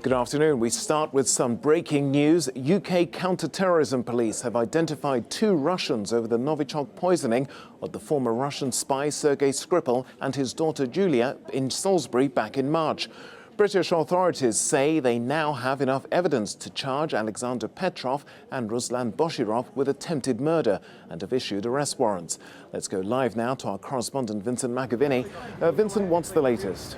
Good afternoon. We start with some breaking news. UK counter-terrorism police have identified 2 Russians over the Novichok poisoning of the former Russian spy Sergei Skripal and his daughter Julia in Salisbury back in March. British authorities say they now have enough evidence to charge Alexander Petrov and Ruslan Boshirov with attempted murder and have issued arrest warrants. Let's go live now to our correspondent Vincent McAviney. Vincent, what's the latest?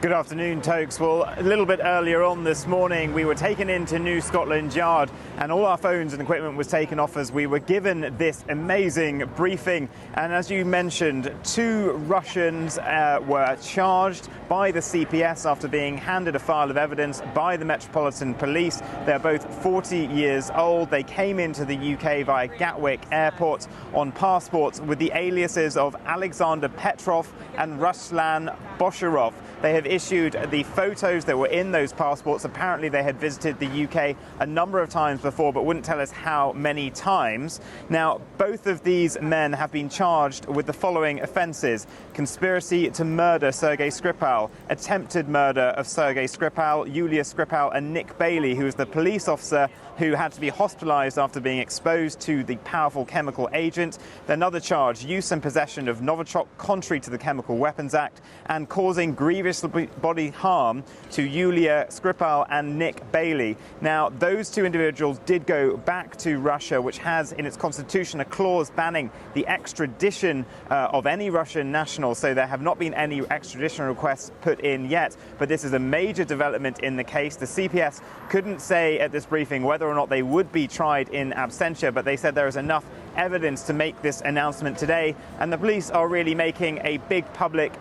Good afternoon, Tokes. Well, a little bit earlier on this morning, we were taken into New Scotland Yard and all our phones and equipment was taken off as we were given this amazing briefing. And as you mentioned, 2 Russians were charged by the CPS after being handed a file of evidence by the Metropolitan Police. They're both 40 years old. They came into the UK via Gatwick Airport on passports with the aliases of Alexander Petrov and Ruslan Boshirov. They have issued the photos that were in those passports. Apparently they had visited the UK a number of times before, but wouldn't tell us how many times. Now, both of these men have been charged with the following offences: conspiracy to murder Sergei Skripal, attempted murder of Sergei Skripal, Yulia Skripal and Nick Bailey, who is the police officer who had to be hospitalised after being exposed to the powerful chemical agent. Another charge, use and possession of Novichok contrary to the Chemical Weapons Act, and causing grievous bodily harm to Yulia Skripal and Nick Bailey. Now, those 2 individuals did go back to Russia, which has in its constitution a clause banning the extradition of any Russian national, so there have not been any extradition requests put in yet, but this is a major development in the case. The CPS couldn't say at this briefing whether or not they would be tried in absentia, but they said there is enough evidence to make this announcement today, and the police are really making a big public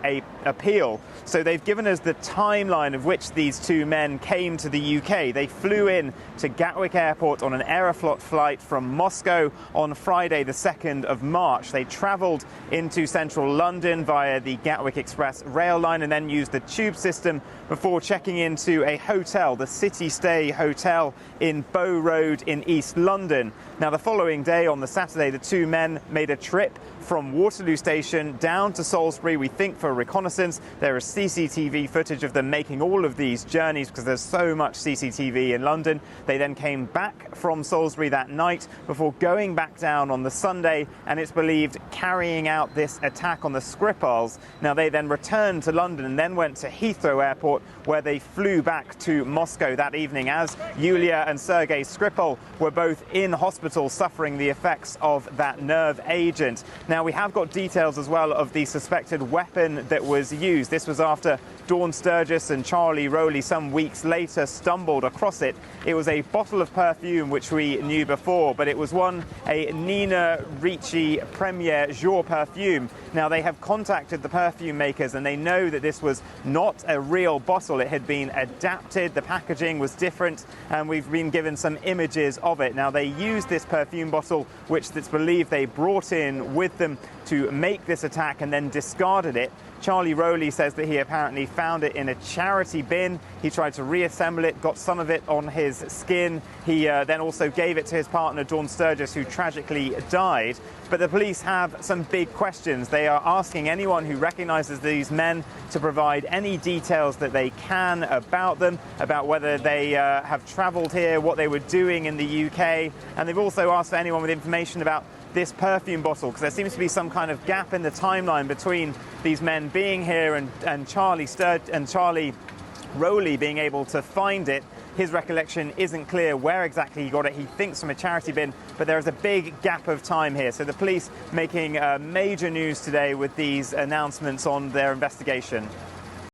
appeal. So they've given us the timeline of which these 2 men came to the UK. They flew in to Gatwick Airport on an Aeroflot flight from Moscow on Friday the 2nd of March. They travelled into central London via the Gatwick Express rail line and then used the tube system before checking into a hotel, the City Stay Hotel in Bow Road in East London. Now, the following day, on the Saturday, the 2 men made a trip from Waterloo Station down to Salisbury, we think for reconnaissance. There is CCTV footage of them making all of these journeys because there's so much CCTV in London. They then came back from Salisbury that night before going back down on the Sunday, and it's believed carrying out this attack on the Skripals. Now, they then returned to London and then went to Heathrow Airport, where they flew back to Moscow that evening, as Yulia and Sergei Skripal were both in hospital suffering the effects of that nerve agent. Now, we have got details as well of the suspected weapon that was used. This was after Dawn Sturgis and Charlie Rowley some weeks later stumbled across it. It was a bottle of perfume which we knew before, but it was a Nina Ricci Premier Jour perfume. Now, they have contacted the perfume makers and they know that this was not a real bottle. It had been adapted, the packaging was different, and we've been given some images of it. Now, they used this perfume bottle, which it's believed they brought in with them to make this attack and then discarded it. Charlie Rowley says that he apparently found it in a charity bin. He tried to reassemble it, got some of it on his skin. He then also gave it to his partner, Dawn Sturgis, who tragically died. But the police have some big questions. They are asking anyone who recognises these men to provide any details that they can about them, about whether they have travelled here, what they were doing in the UK. And they've also asked for anyone with information about this perfume bottle, because there seems to be some kind of gap in the timeline between these men being here and Charlie Rowley being able to find it. His recollection isn't clear where exactly he got it. He thinks from a charity bin, but there is a big gap of time here. So the police making major news today with these announcements on their investigation.